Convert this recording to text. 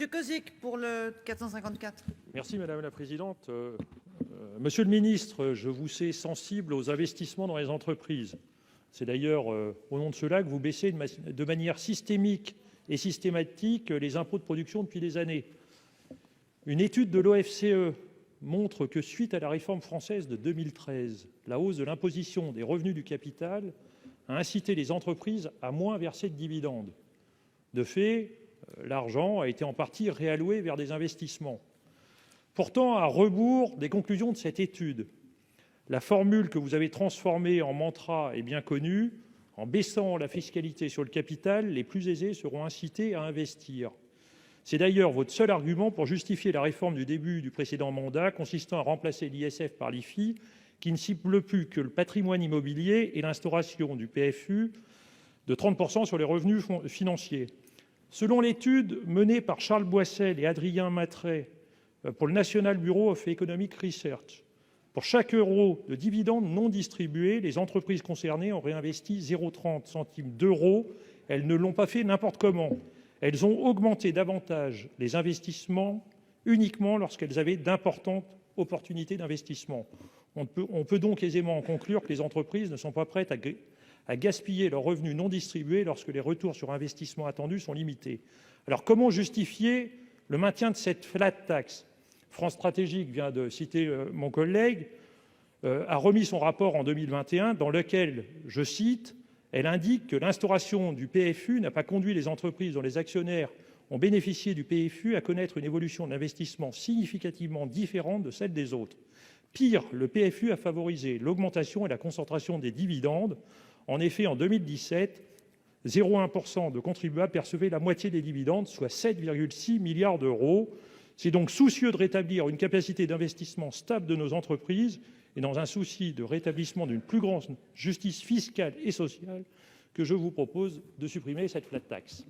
Monsieur Cozic pour le 454. Merci madame la présidente. Monsieur le ministre, je vous sais sensible aux investissements dans les entreprises. C'est d'ailleurs au nom de cela que vous baissez de manière systémique et systématique les impôts de production depuis des années. Une étude de l'OFCE montre que suite à la réforme française de 2013, la hausse de l'imposition des revenus du capital a incité les entreprises à moins verser de dividendes. De fait, l'argent a été en partie réalloué vers des investissements. Pourtant, à rebours des conclusions de cette étude, la formule que vous avez transformée en mantra est bien connue. En baissant la fiscalité sur le capital, les plus aisés seront incités à investir. C'est d'ailleurs votre seul argument pour justifier la réforme du début du précédent mandat, consistant à remplacer l'ISF par l'IFI, qui ne cible plus que le patrimoine immobilier, et l'instauration du PFU de 30% sur les revenus financiers. Selon l'étude menée par Charles Boissel et Adrien Matret pour le National Bureau of Economic Research, pour chaque euro de dividendes non distribués, les entreprises concernées ont réinvesti 0,30 centimes d'euros. Elles ne l'ont pas fait n'importe comment. Elles ont augmenté davantage les investissements uniquement lorsqu'elles avaient d'importantes opportunités d'investissement. On peut donc aisément en conclure que les entreprises ne sont pas prêtes à gaspiller leurs revenus non distribués lorsque les retours sur investissement attendus sont limités. Alors comment justifier le maintien de cette flat tax ? France Stratégique vient de citer mon collègue, a remis son rapport en 2021 dans lequel, je cite, elle indique que l'instauration du PFU n'a pas conduit les entreprises dont les actionnaires ont bénéficié du PFU à connaître une évolution d'investissement significativement différente de celle des autres. Pire, le PFU a favorisé l'augmentation et la concentration des dividendes. En effet, en 2017, 0,1% de contribuables percevaient la moitié des dividendes, soit 7,6 milliards d'euros. C'est donc soucieux de rétablir une capacité d'investissement stable de nos entreprises et dans un souci de rétablissement d'une plus grande justice fiscale et sociale que je vous propose de supprimer cette flat tax.